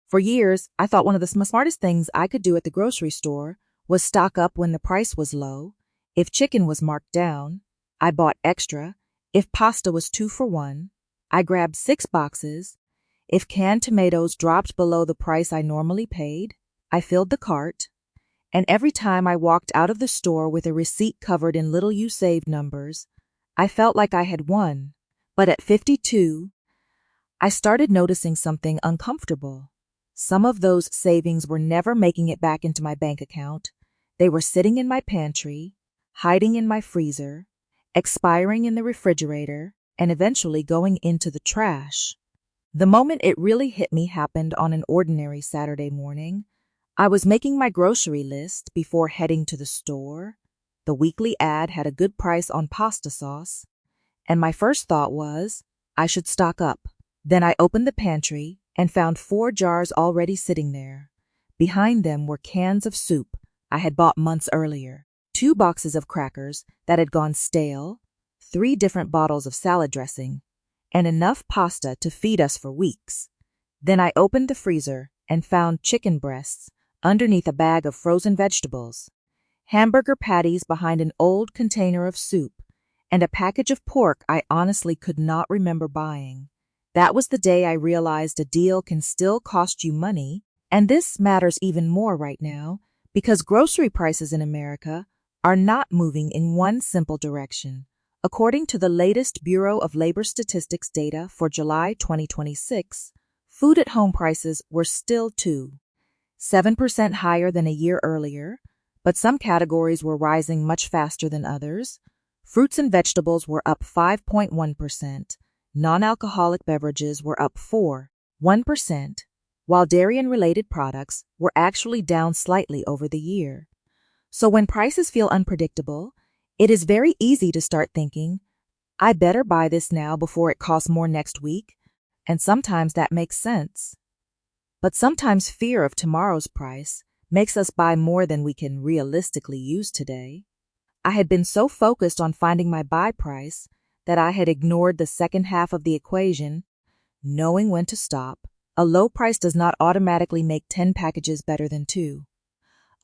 For years, I thought one of the smartest things I could do at the grocery store was stock up when the price was low. If chicken was marked down, I bought extra. If pasta was 2 for 1, I grabbed 6 boxes. If canned tomatoes dropped below the price I normally paid, I filled the cart. And every time I walked out of the store with a receipt covered in little you saved numbers, I felt like I had won. But at 52, I started noticing something uncomfortable. Some of those savings were never making it back into my bank account. They were sitting in my pantry, hiding in my freezer, expiring in the refrigerator, and eventually going into the trash. The moment it really hit me happened on an ordinary Saturday morning. I was making my grocery list before heading to the store. The weekly ad had a good price on pasta sauce, and my first thought was, I should stock up. Then I opened the pantry and found 4 jars already sitting there. Behind them were cans of soup I had bought months earlier, 2 boxes of crackers that had gone stale, 3 different bottles of salad dressing, and enough pasta to feed us for weeks. Then I opened the freezer and found chicken breasts underneath a bag of frozen vegetables, hamburger patties behind an old container of soup, and a package of pork I honestly could not remember buying. That was the day I realized a deal can still cost you money, and this matters even more right now because grocery prices in America are not moving in one simple direction. According to the latest Bureau of Labor Statistics data for July 2026, food at home prices were still 7% higher than a year earlier, but some categories were rising much faster than others. Fruits and vegetables were up 5.1%, non-alcoholic beverages were up 1%, while dairy and related products were actually down slightly over the year. So when prices feel unpredictable, it is very easy to start thinking, I better buy this now before it costs more next week, and sometimes that makes sense. But sometimes fear of tomorrow's price makes us buy more than we can realistically use today. I had been so focused on finding my buy price that I had ignored the second half of the equation, knowing when to stop. A low price does not automatically make 10 packages better than 2.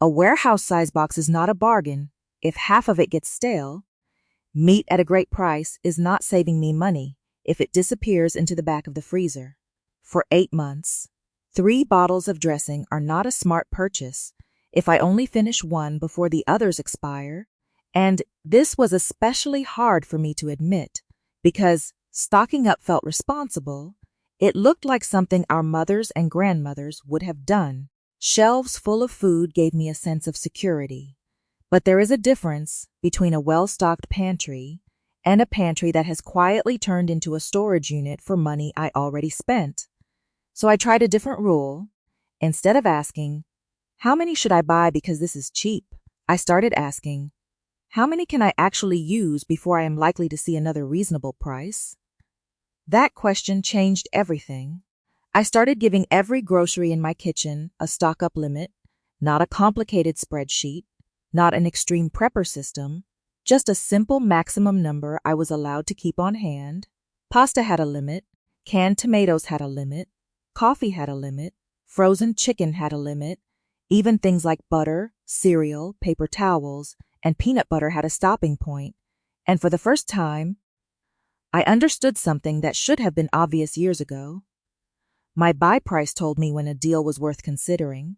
A warehouse-size box is not a bargain if half of it gets stale. Meat at a great price is not saving me money if it disappears into the back of the freezer. For 8 months, 3 bottles of dressing are not a smart purchase if I only finish one before the others expire, and this was especially hard for me to admit because stocking up felt responsible. It looked like something our mothers and grandmothers would have done. Shelves full of food gave me a sense of security. But there is a difference between a well-stocked pantry and a pantry that has quietly turned into a storage unit for money I already spent. So I tried a different rule. Instead of asking, how many should I buy because this is cheap? I started asking, how many can I actually use before I am likely to see another reasonable price? That question changed everything. I started giving every grocery in my kitchen a stock-up limit, not a complicated spreadsheet, not an extreme prepper system, just a simple maximum number I was allowed to keep on hand. Pasta had a limit, canned tomatoes had a limit, coffee had a limit, frozen chicken had a limit, even things like butter, cereal, paper towels, and peanut butter had a stopping point. And for the first time, I understood something that should have been obvious years ago. My buy price told me when a deal was worth considering.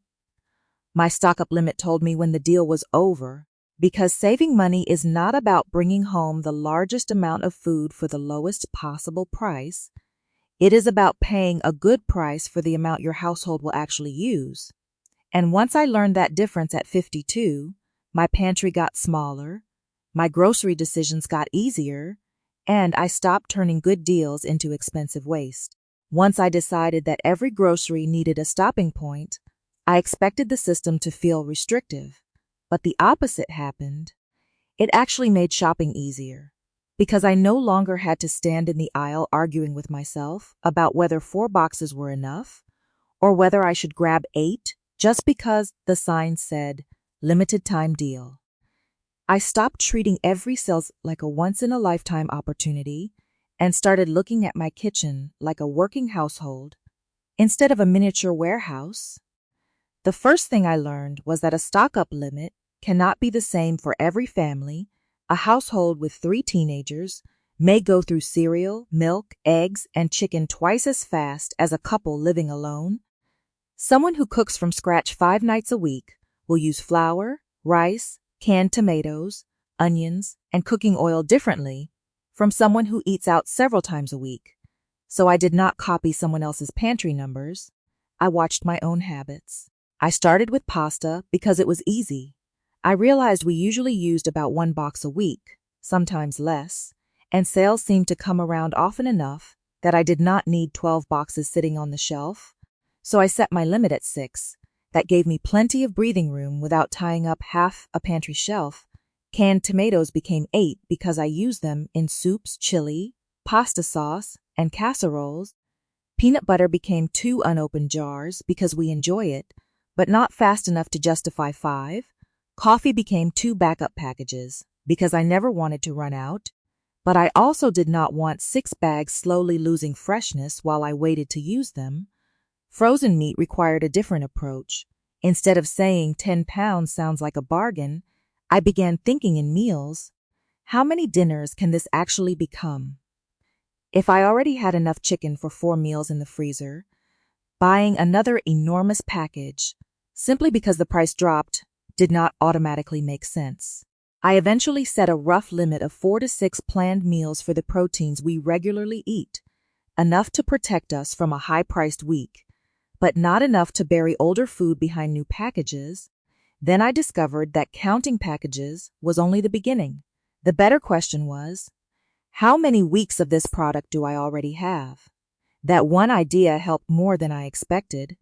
My stock-up limit told me when the deal was over, because saving money is not about bringing home the largest amount of food for the lowest possible price. It is about paying a good price for the amount your household will actually use. And once I learned that difference at 52, my pantry got smaller, my grocery decisions got easier, and I stopped turning good deals into expensive waste. Once I decided that every grocery needed a stopping point, I expected the system to feel restrictive. But the opposite happened. It actually made shopping easier, because I no longer had to stand in the aisle arguing with myself about whether 4 boxes were enough, or whether I should grab 8 just because the sign said, limited time deal. I stopped treating every sale like a once-in-a-lifetime opportunity and started looking at my kitchen like a working household. instead of a miniature warehouse. The first thing I learned was that a stock-up limit cannot be the same for every family. A household with 3 teenagers may go through cereal, milk, eggs, and chicken twice as fast as a couple living alone. Someone who cooks from scratch 5 nights a week will use flour, rice, canned tomatoes, onions, and cooking oil differently from someone who eats out several times a week. So I did not copy someone else's pantry numbers. I watched my own habits. I started with pasta because it was easy. I realized we usually used about 1 box a week, sometimes less, and sales seemed to come around often enough that I did not need 12 boxes sitting on the shelf. So I set my limit at 6. That gave me plenty of breathing room without tying up half a pantry shelf. Canned tomatoes became 8 because I used them in soups, chili, pasta sauce, and casseroles. Peanut butter became 2 unopened jars because we enjoy it, but not fast enough to justify 5. Coffee became 2 backup packages because I never wanted to run out, but I also did not want 6 bags slowly losing freshness while I waited to use them. Frozen meat required a different approach. Instead of saying 10 pounds sounds like a bargain, I began thinking in meals. How many dinners can this actually become? If I already had enough chicken for 4 meals in the freezer, buying another enormous package, simply because the price dropped, did not automatically make sense. I eventually set a rough limit of 4 to 6 planned meals for the proteins we regularly eat, enough to protect us from a high-priced week, but not enough to bury older food behind new packages. Then I discovered that counting packages was only the beginning. The better question was, how many weeks of this product do I already have? That one idea helped more than I expected.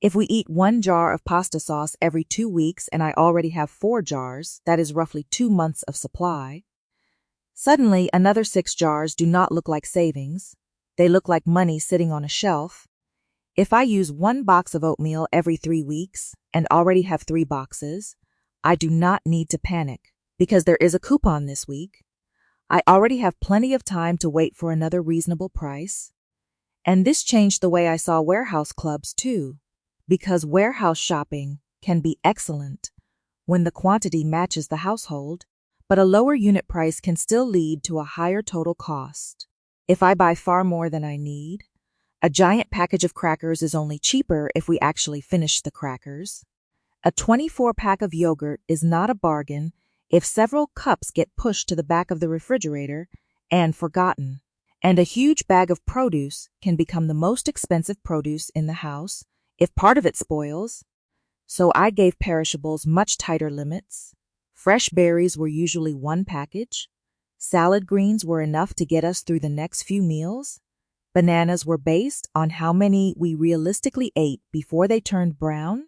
If we eat 1 jar of pasta sauce every 2 weeks and I already have 4 jars, that is roughly 2 months of supply. Suddenly, another 6 jars do not look like savings. They look like money sitting on a shelf. If I use 1 box of oatmeal every 3 weeks and already have 3 boxes, I do not need to panic because there is a coupon this week. I already have plenty of time to wait for another reasonable price. And this changed the way I saw warehouse clubs too, because warehouse shopping can be excellent when the quantity matches the household, but a lower unit price can still lead to a higher total cost. If I buy far more than I need, a giant package of crackers is only cheaper if we actually finish the crackers. A 24-pack of yogurt is not a bargain if several cups get pushed to the back of the refrigerator and forgotten. And a huge bag of produce can become the most expensive produce in the house if part of it spoils. So I gave perishables much tighter limits. Fresh berries were usually 1 package. Salad greens were enough to get us through the next few meals. Bananas were based on how many we realistically ate before they turned brown.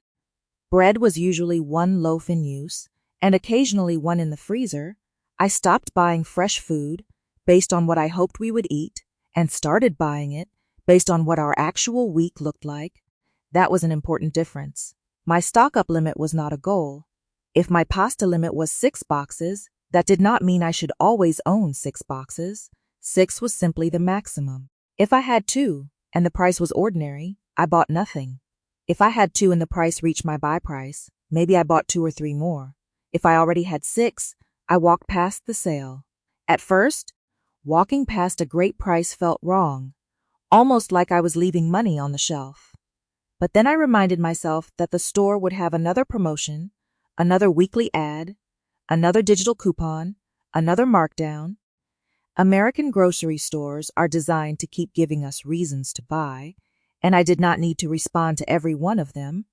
Bread was usually 1 loaf in use, and occasionally 1 in the freezer. I stopped buying fresh food based on what I hoped we would eat, and started buying it based on what our actual week looked like. That was an important difference. My stock-up limit was not a goal. If my pasta limit was 6 boxes, that did not mean I should always own 6 boxes. 6 was simply the maximum. If I had 2, and the price was ordinary, I bought nothing. If I had 2 and the price reached my buy price, maybe I bought 2 or 3 more. If I already had 6, I walked past the sale. At first, walking past a great price felt wrong, almost like I was leaving money on the shelf. But then I reminded myself that the store would have another promotion, another weekly ad, another digital coupon, another markdown. American grocery stores are designed to keep giving us reasons to buy, and I did not need to respond to every one of them.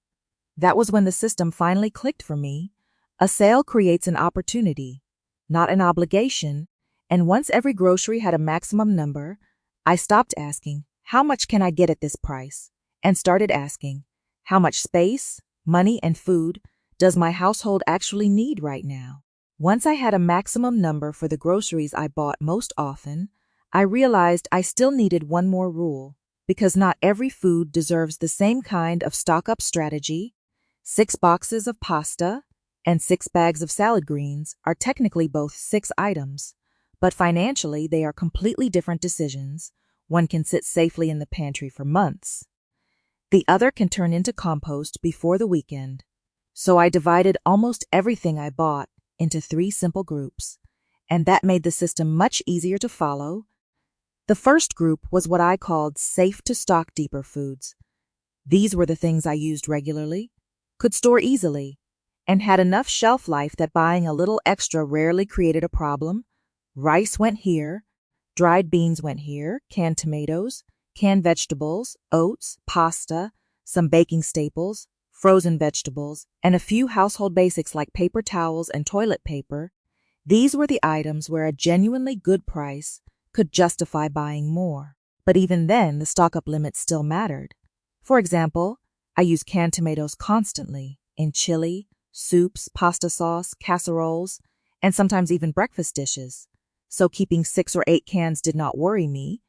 That was when the system finally clicked for me. A sale creates an opportunity, not an obligation, and once every grocery had a maximum number, I stopped asking, how much can I get at this price? And started asking, how much space, money, and food does my household actually need right now? Once I had a maximum number for the groceries I bought most often, I realized I still needed one more rule, because not every food deserves the same kind of stock-up strategy. 6 boxes of pasta and 6 bags of salad greens are technically both 6 items, but financially they are completely different decisions. One can sit safely in the pantry for months. The other can turn into compost before the weekend. So I divided almost everything I bought into 3 simple groups, and that made the system much easier to follow. The first group was what I called safe to stock deeper foods. These were the things I used regularly, could store easily, and had enough shelf life that buying a little extra rarely created a problem. Rice went here, dried beans went here, canned tomatoes, canned vegetables, oats, pasta, some baking staples, frozen vegetables, and a few household basics like paper towels and toilet paper. These were the items where a genuinely good price could justify buying more. But even then, the stock-up limit still mattered. For example, I use canned tomatoes constantly in chili, soups, pasta sauce, casseroles, and sometimes even breakfast dishes. So keeping 6 or 8 cans did not worry me.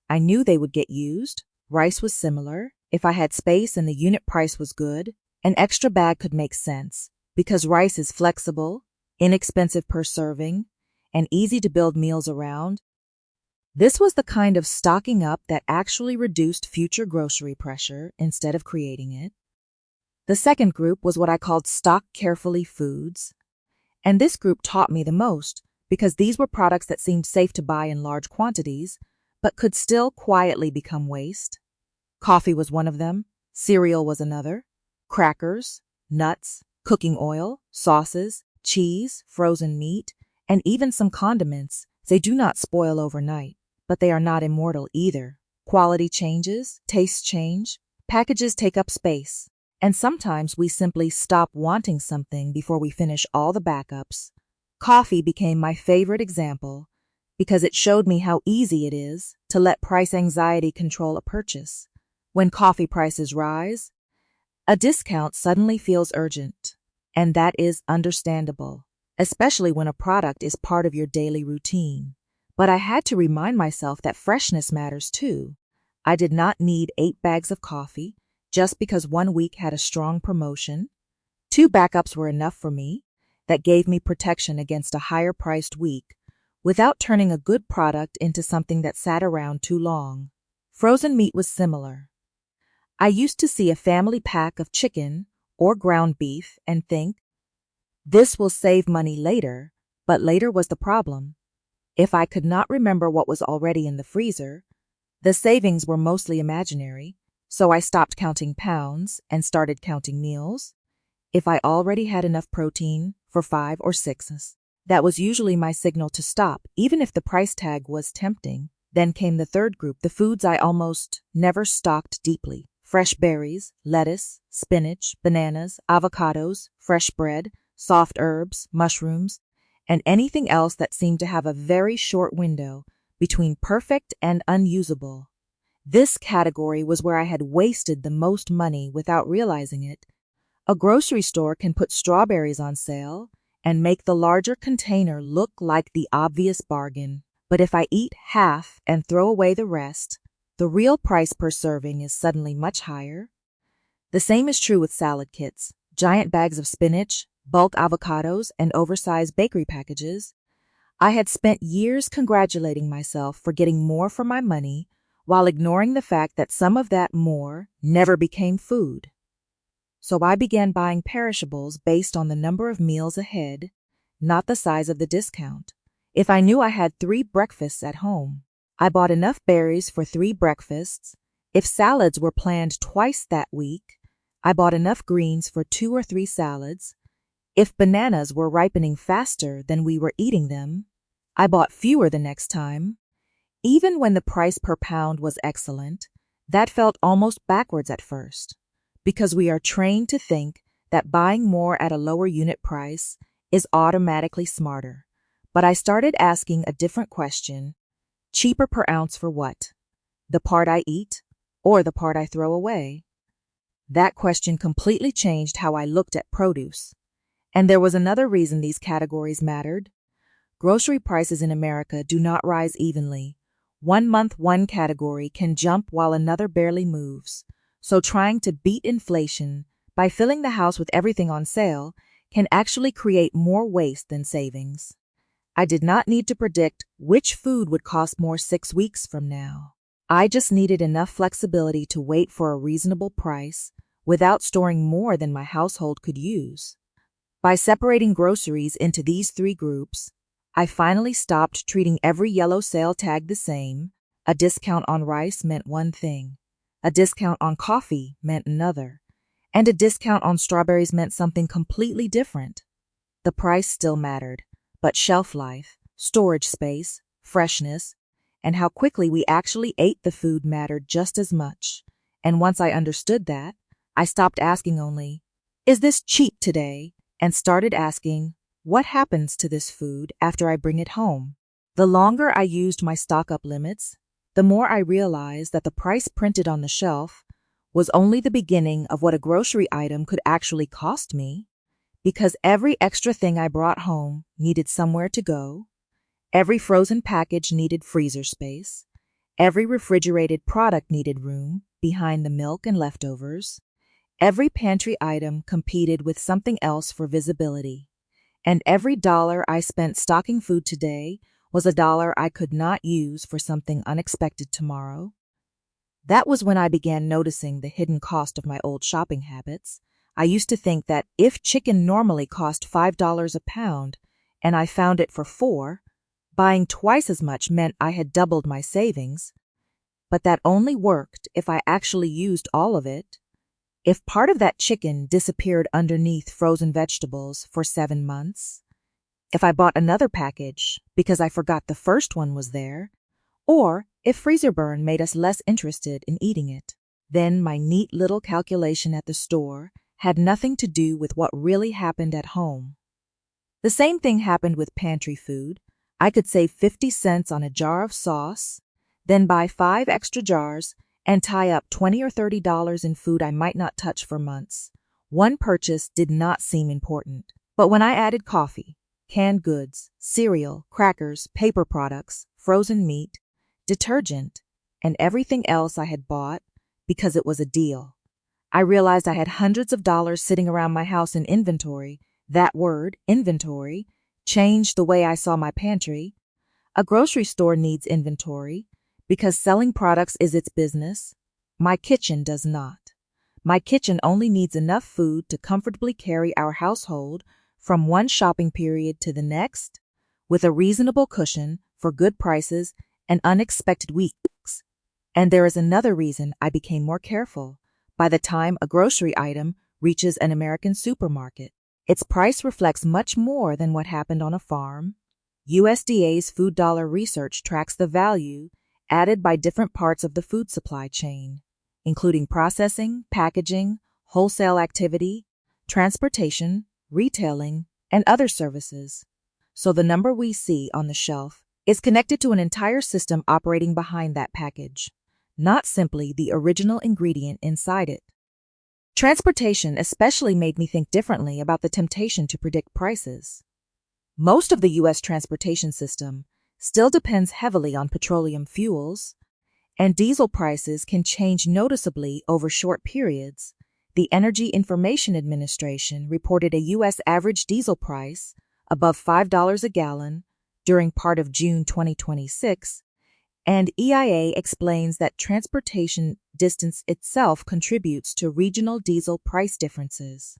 I knew they would get used. Rice was similar. If I had space and the unit price was good, an extra bag could make sense because rice is flexible, inexpensive per serving, and easy to build meals around. This was the kind of stocking up that actually reduced future grocery pressure instead of creating it. The second group was what I called stock carefully foods, and this group taught me the most because these were products that seemed safe to buy in large quantities, but could still quietly become waste. Coffee was one of them, cereal was another, crackers, nuts, cooking oil, sauces, cheese, frozen meat, and even some condiments. They do not spoil overnight, but they are not immortal either. Quality changes, tastes change, packages take up space, and sometimes we simply stop wanting something before we finish all the backups. Coffee became my favorite example because it showed me how easy it is to let price anxiety control a purchase. When coffee prices rise, a discount suddenly feels urgent, and that is understandable, especially when a product is part of your daily routine. But I had to remind myself that freshness matters too. I did not need 8 bags of coffee just because one week had a strong promotion. 2 backups were enough for me. That gave me protection against a higher-priced week without turning a good product into something that sat around too long. Frozen meat was similar. I used to see a family pack of chicken or ground beef and think, this will save money later, but later was the problem. If I could not remember what was already in the freezer, the savings were mostly imaginary, so I stopped counting pounds and started counting meals. If I already had enough protein for 5 or 6, that was usually my signal to stop, even if the price tag was tempting. Then came the third group, the foods I almost never stocked deeply. Fresh berries, lettuce, spinach, bananas, avocados, fresh bread, soft herbs, mushrooms, and anything else that seemed to have a very short window between perfect and unusable. This category was where I had wasted the most money without realizing it. A grocery store can put strawberries on sale and make the larger container look like the obvious bargain. But if I eat half and throw away the rest, the real price per serving is suddenly much higher. The same is true with salad kits, giant bags of spinach, bulk avocados, and oversized bakery packages. I had spent years congratulating myself for getting more for my money while ignoring the fact that some of that more never became food. So I began buying perishables based on the number of meals ahead, not the size of the discount. If I knew I had 3 breakfasts at home, I bought enough berries for 3 breakfasts. If salads were planned twice that week, I bought enough greens for 2 or 3 salads. If bananas were ripening faster than we were eating them, I bought fewer the next time. Even when the price per pound was excellent, that felt almost backwards at first, because we are trained to think that buying more at a lower unit price is automatically smarter. But I started asking a different question. Cheaper per ounce for what? The part I eat or the part I throw away? That question completely changed how I looked at produce. And there was another reason these categories mattered. Grocery prices in America do not rise evenly. One month one category can jump while another barely moves. So trying to beat inflation by filling the house with everything on sale can actually create more waste than savings. I did not need to predict which food would cost more 6 weeks from now. I just needed enough flexibility to wait for a reasonable price without storing more than my household could use. By separating groceries into these three groups, I finally stopped treating every yellow sale tag the same. A discount on rice meant one thing, a discount on coffee meant another, and a discount on strawberries meant something completely different. The price still mattered, but shelf life, storage space, freshness, and how quickly we actually ate the food mattered just as much. And once I understood that, I stopped asking only, "Is this cheap today?" and started asking, "What happens to this food after I bring it home?" The longer I used my stock-up limits, the more I realized that the price printed on the shelf was only the beginning of what a grocery item could actually cost me, because every extra thing I brought home needed somewhere to go, every frozen package needed freezer space, every refrigerated product needed room behind the milk and leftovers, every pantry item competed with something else for visibility, and every dollar I spent stocking food today was a dollar I could not use for something unexpected tomorrow. That was when I began noticing the hidden cost of my old shopping habits. I used to think that if chicken normally cost $5 a pound and I found it for $4, buying twice as much meant I had doubled my savings. But that only worked if I actually used all of it. If part of that chicken disappeared underneath frozen vegetables for 7 months, if I bought another package because I forgot the first one was there, or if freezer burn made us less interested in eating it, then my neat little calculation at the store had nothing to do with what really happened at home. The same thing happened with pantry food. I could save 50 cents on a jar of sauce, then buy 5 extra jars and tie up $20 or $30 in food I might not touch for months. One purchase did not seem important, but when I added coffee, canned goods, cereal, crackers, paper products, frozen meat, detergent, and everything else I had bought because it was a deal, I realized I had hundreds of dollars sitting around my house in inventory. That word, inventory, changed the way I saw my pantry. A grocery store needs inventory because selling products is its business. My kitchen does not. My kitchen only needs enough food to comfortably carry our household from one shopping period to the next, with a reasonable cushion for good prices and unexpected weeks. And there is another reason I became more careful. By the time a grocery item reaches an American supermarket, its price reflects much more than what happened on a farm. USDA's Food Dollar research tracks the value added by different parts of the food supply chain, including processing, packaging, wholesale activity, transportation, retailing, and other services. So the number we see on the shelf is connected to an entire system operating behind that package, not simply the original ingredient inside it. Transportation especially made me think differently about the temptation to predict prices. Most of the U.S. transportation system still depends heavily on petroleum fuels, and diesel prices can change noticeably over short periods. The Energy Information Administration reported a U.S. average diesel price above $5 a gallon during part of June 2026, and EIA explains that transportation distance itself contributes to regional diesel price differences,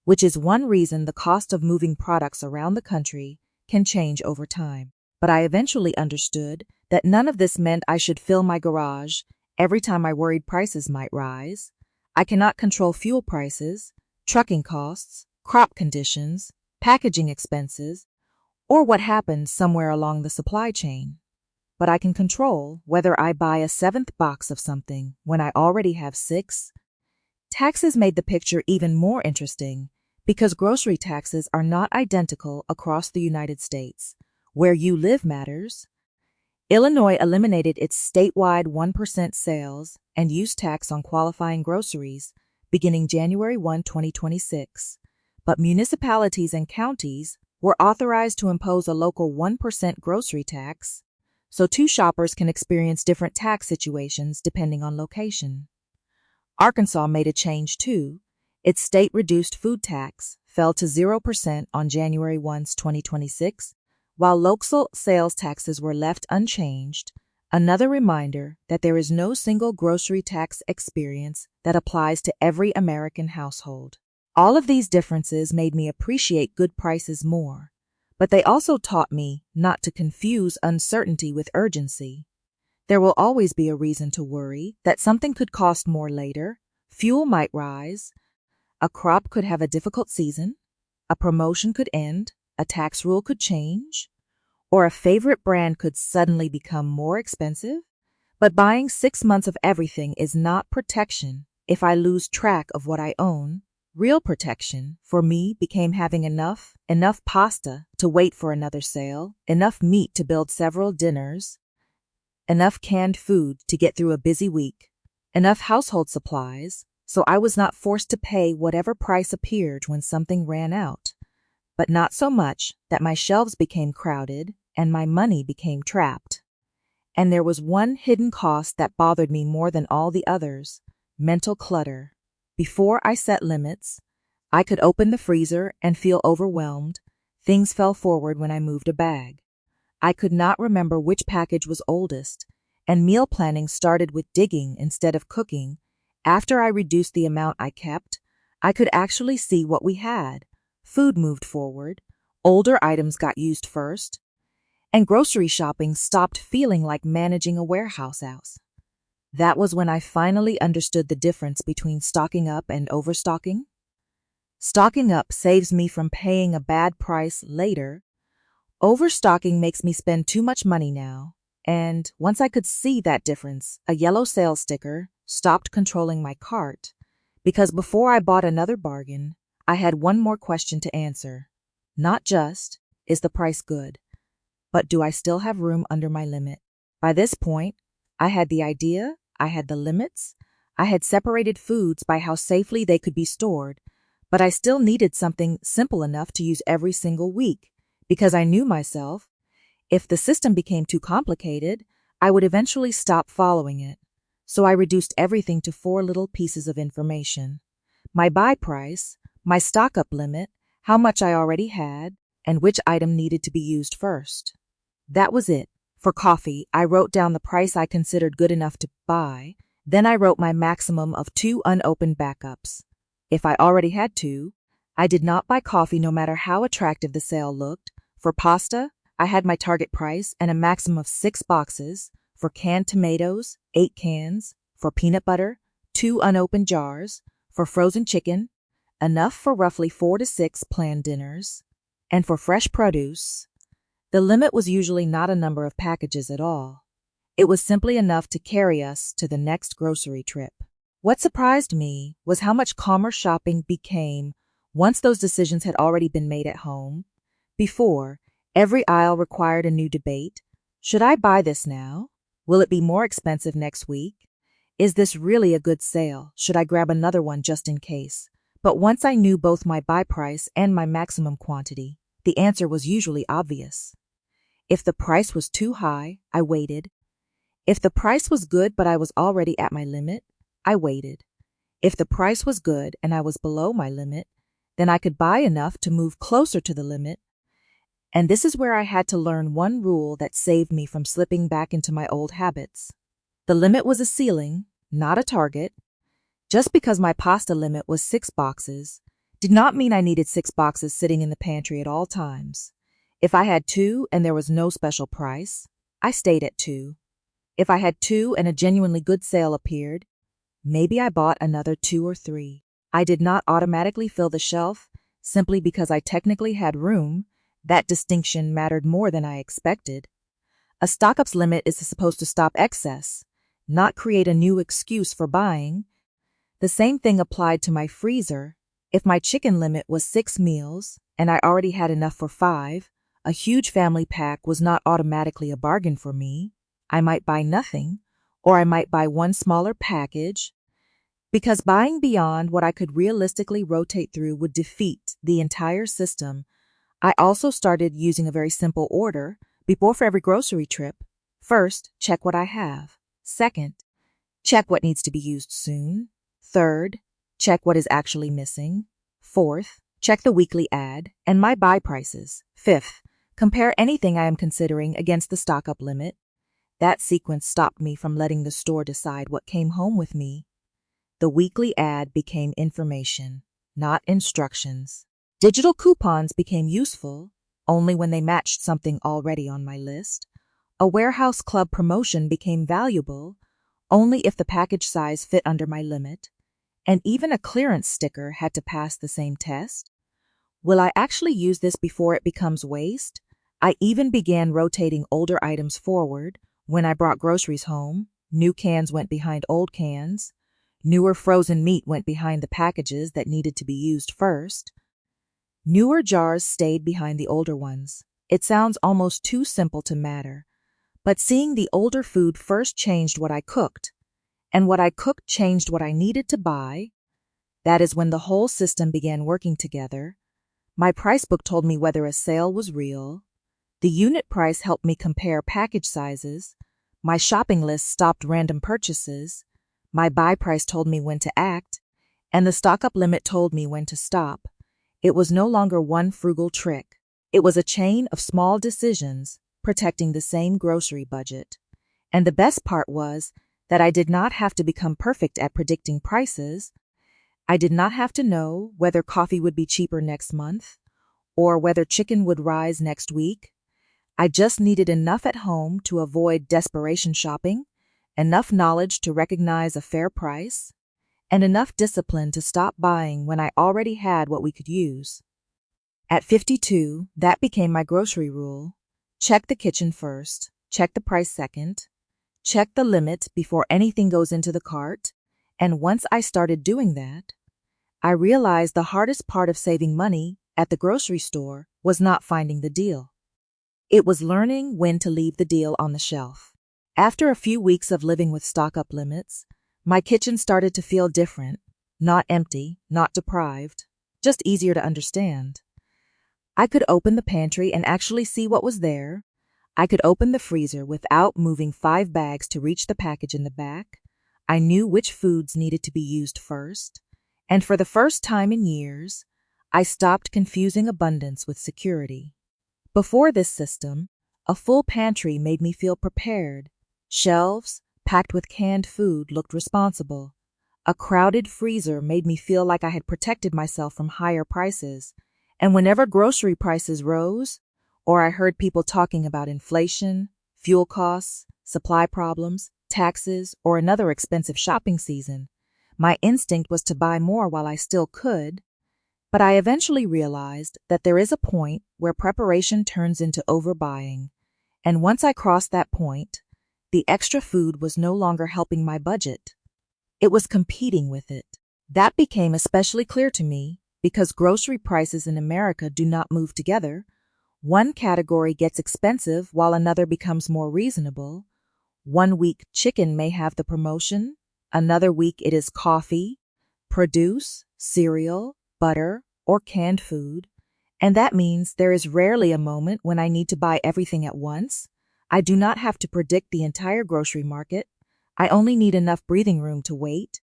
which is one reason the cost of moving products around the country can change over time. But I eventually understood that none of this meant I should fill my garage every time I worried prices might rise. I cannot control fuel prices, trucking costs, crop conditions, packaging expenses, or what happens somewhere along the supply chain. But I can control whether I buy a 7th box of something when I already have 6. Taxes made the picture even more interesting because grocery taxes are not identical across the United States. Where you live matters. Illinois eliminated its statewide 1% sales and use tax on qualifying groceries beginning January 1, 2026, but municipalities and counties were authorized to impose a local 1% grocery tax, so two shoppers can experience different tax situations depending on location. Arkansas made a change too. Its state-reduced food tax fell to 0% on January 1, 2026, while local sales taxes were left unchanged Another reminder that there is no single grocery tax experience that applies to every American household. All of these differences made me appreciate good prices more, but they also taught me not to confuse uncertainty with urgency. There will always be a reason to worry that something could cost more later, fuel might rise, a crop could have a difficult season, a promotion could end, a tax rule could change, or a favorite brand could suddenly become more expensive. But buying 6 months of everything is not protection if I lose track of what I own. Real protection, for me, became having enough pasta to wait for another sale, enough meat to build several dinners, enough canned food to get through a busy week, enough household supplies, so I was not forced to pay whatever price appeared when something ran out, but not so much that my shelves became crowded and my money became trapped. And there was one hidden cost that bothered me more than all the others: mental clutter. Before I set limits, I could open the freezer and feel overwhelmed. Things fell forward when I moved a bag. I could not remember which package was oldest, and meal planning started with digging instead of cooking. After I reduced the amount I kept, I could actually see what we had. Food moved forward, older items got used first, and grocery shopping stopped feeling like managing a warehouse house. That was when I finally understood the difference between stocking up and overstocking. Stocking up saves me from paying a bad price later. Overstocking makes me spend too much money now, and once I could see that difference, a yellow sales sticker stopped controlling my cart, because before I bought another bargain, I had one more question to answer. Not just, is the price good, but do I still have room under my limit? By this point, I had the idea, I had the limits, I had separated foods by how safely they could be stored, but I still needed something simple enough to use every single week, because I knew myself. If the system became too complicated, I would eventually stop following it. So I reduced everything to 4 little pieces of information: my buy price, my stock-up limit, how much I already had, and which item needed to be used first. That was it. For coffee, I wrote down the price I considered good enough to buy. Then I wrote my maximum of 2 unopened backups. If I already had 2, I did not buy coffee no matter how attractive the sale looked. For pasta, I had my target price and a maximum of 6 boxes. For canned tomatoes, 8 cans. For peanut butter, 2 unopened jars. For frozen chicken, enough for roughly 4 to 6 planned dinners. And for fresh produce, the limit was usually not a number of packages at all. It was simply enough to carry us to the next grocery trip. What surprised me was how much calmer shopping became once those decisions had already been made at home. Before, every aisle required a new debate. Should I buy this now? Will it be more expensive next week? Is this really a good sale? Should I grab another one just in case? But once I knew both my buy price and my maximum quantity, the answer was usually obvious. If the price was too high, I waited. If the price was good but I was already at my limit, I waited. If the price was good and I was below my limit, then I could buy enough to move closer to the limit. And this is where I had to learn one rule that saved me from slipping back into my old habits. The limit was a ceiling, not a target. Just because my pasta limit was 6 boxes did not mean I needed 6 boxes sitting in the pantry at all times. If I had 2 and there was no special price, I stayed at 2. If I had 2 and a genuinely good sale appeared, maybe I bought another 2 or 3. I did not automatically fill the shelf simply because I technically had room. That distinction mattered more than I expected. A stock-ups limit is supposed to stop excess, not create a new excuse for buying. The same thing applied to my freezer. If my chicken limit was 6 meals and I already had enough for 5, a huge family pack was not automatically a bargain for me. I might buy nothing, or I might buy one smaller package, because buying beyond what I could realistically rotate through would defeat the entire system. I also started using a very simple order before for every grocery trip. First, check what I have. Second, check what needs to be used soon. Third, check what is actually missing. Fourth, check the weekly ad and my buy prices. Fifth, compare anything I am considering against the stock-up limit. That sequence stopped me from letting the store decide what came home with me. The weekly ad became information, not instructions. Digital coupons became useful only when they matched something already on my list. A warehouse club promotion became valuable only if the package size fit under my limit, and even a clearance sticker had to pass the same test. Will I actually use this before it becomes waste? I even began rotating older items forward. When I brought groceries home, new cans went behind old cans. Newer frozen meat went behind the packages that needed to be used first. Newer jars stayed behind the older ones. It sounds almost too simple to matter, but seeing the older food first changed what I cooked, and what I cooked changed what I needed to buy. That is when the whole system began working together. My price book told me whether a sale was real. The unit price helped me compare package sizes. My shopping list stopped random purchases. My buy price told me when to act, and the stock up limit told me when to stop. It was no longer one frugal trick. It was a chain of small decisions protecting the same grocery budget. And the best part was that I did not have to become perfect at predicting prices. I did not have to know whether coffee would be cheaper next month or whether chicken would rise next week. I just needed enough at home to avoid desperation shopping, enough knowledge to recognize a fair price, and enough discipline to stop buying when I already had what we could use. At 52, that became my grocery rule. Check the kitchen first, check the price second, check the limit before anything goes into the cart, and once I started doing that, I realized the hardest part of saving money at the grocery store was not finding the deal. It was learning when to leave the deal on the shelf. After a few weeks of living with stock-up limits, my kitchen started to feel different, not empty, not deprived, just easier to understand. I could open the pantry and actually see what was there. I could open the freezer without moving 5 bags to reach the package in the back. I knew which foods needed to be used first. And for the first time in years, I stopped confusing abundance with security. Before this system, a full pantry made me feel prepared. Shelves packed with canned food looked responsible. A crowded freezer made me feel like I had protected myself from higher prices. And whenever grocery prices rose, or I heard people talking about inflation, fuel costs, supply problems, taxes, or another expensive shopping season, my instinct was to buy more while I still could. But I eventually realized that there is a point where preparation turns into overbuying, and once I crossed that point, the extra food was no longer helping my budget. It was competing with it. That became especially clear to me because grocery prices in America do not move together. One category gets expensive while another becomes more reasonable. One week chicken may have the promotion, another week it is coffee, produce, cereal, butter, or canned food, and that means there is rarely a moment when I need to buy everything at once. I do not have to predict the entire grocery market. I only need enough breathing room to wait.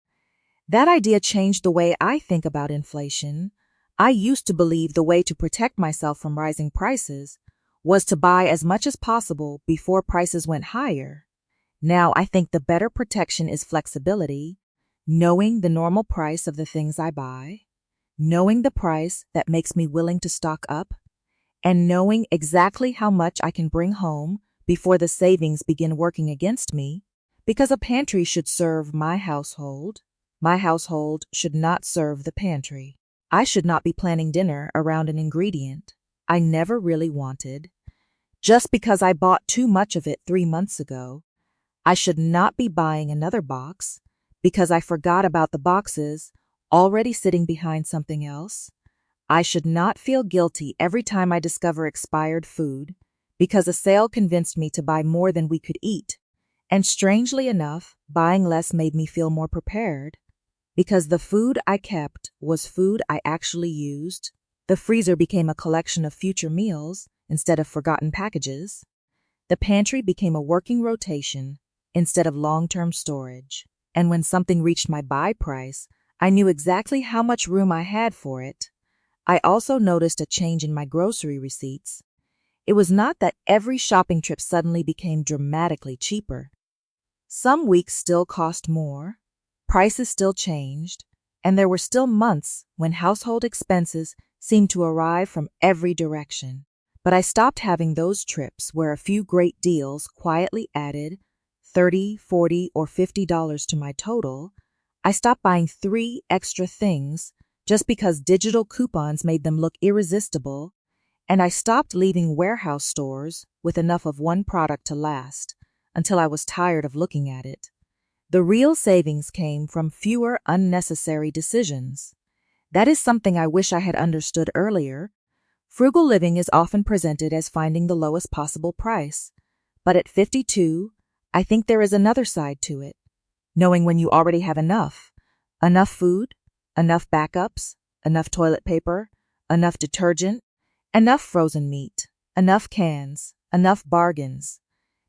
That idea changed the way I think about inflation. I used to believe the way to protect myself from rising prices was to buy as much as possible before prices went higher. Now I think the better protection is flexibility, knowing the normal price of the things I buy, knowing the price that makes me willing to stock up, and knowing exactly how much I can bring home before the savings begin working against me, because a pantry should serve my household. My household should not serve the pantry. I should not be planning dinner around an ingredient I never really wanted. Just because I bought too much of it 3 months ago, I should not be buying another box because I forgot about the boxes already sitting behind something else. I should not feel guilty every time I discover expired food because a sale convinced me to buy more than we could eat. And strangely enough, buying less made me feel more prepared because the food I kept was food I actually used. The freezer became a collection of future meals instead of forgotten packages. The pantry became a working rotation instead of long-term storage. And when something reached my buy price, I knew exactly how much room I had for it. I also noticed a change in my grocery receipts. It was not that every shopping trip suddenly became dramatically cheaper. Some weeks still cost more, prices still changed, and there were still months when household expenses seemed to arrive from every direction. But I stopped having those trips where a few great deals quietly added $30, $40, or $50 to my total. I stopped buying 3 extra things just because digital coupons made them look irresistible, and I stopped leaving warehouse stores with enough of one product to last until I was tired of looking at it. The real savings came from fewer unnecessary decisions. That is something I wish I had understood earlier. Frugal living is often presented as finding the lowest possible price, but at 52, I think there is another side to it. Knowing when you already have enough food, enough backups, enough toilet paper, enough detergent, enough frozen meat, enough cans, enough bargains.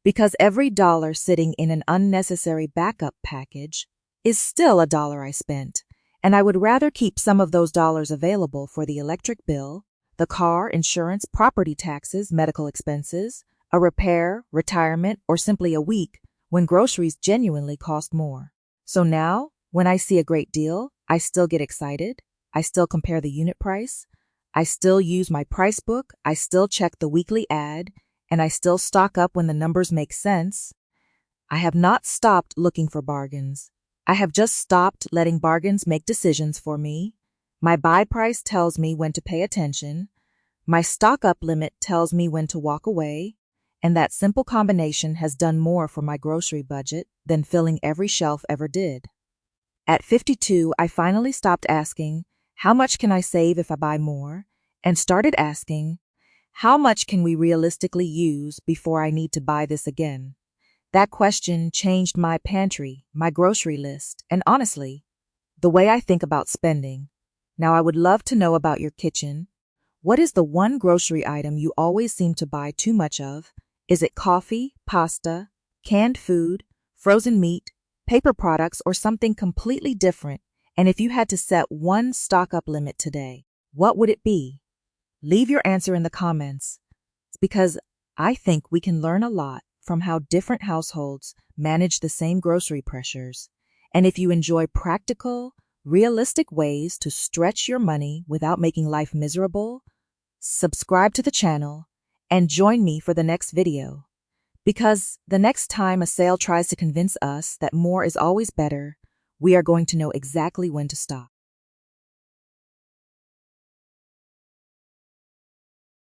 Because every dollar sitting in an unnecessary backup package is still a dollar I spent, and I would rather keep some of those dollars available for the electric bill, the car, insurance, property taxes, medical expenses, a repair, retirement, or simply a week when groceries genuinely cost more. So now, when I see a great deal, I still get excited. I still compare the unit price. I still use my price book. I still check the weekly ad, and I still stock up when the numbers make sense. I have not stopped looking for bargains. I have just stopped letting bargains make decisions for me. My buy price tells me when to pay attention. My stock up limit tells me when to walk away. And that simple combination has done more for my grocery budget than filling every shelf ever did. At 52, I finally stopped asking, how much can I save if I buy more? And started asking, how much can we realistically use before I need to buy this again? That question changed my pantry, my grocery list, and honestly, the way I think about spending. Now, I would love to know about your kitchen. What is the one grocery item you always seem to buy too much of? Is it coffee, pasta, canned food, frozen meat, paper products, or something completely different? And if you had to set one stock-up limit today, what would it be? Leave your answer in the comments, because I think we can learn a lot from how different households manage the same grocery pressures. And if you enjoy practical, realistic ways to stretch your money without making life miserable, subscribe to the channel and join me for the next video. Because the next time a sale tries to convince us that more is always better, we are going to know exactly when to stop.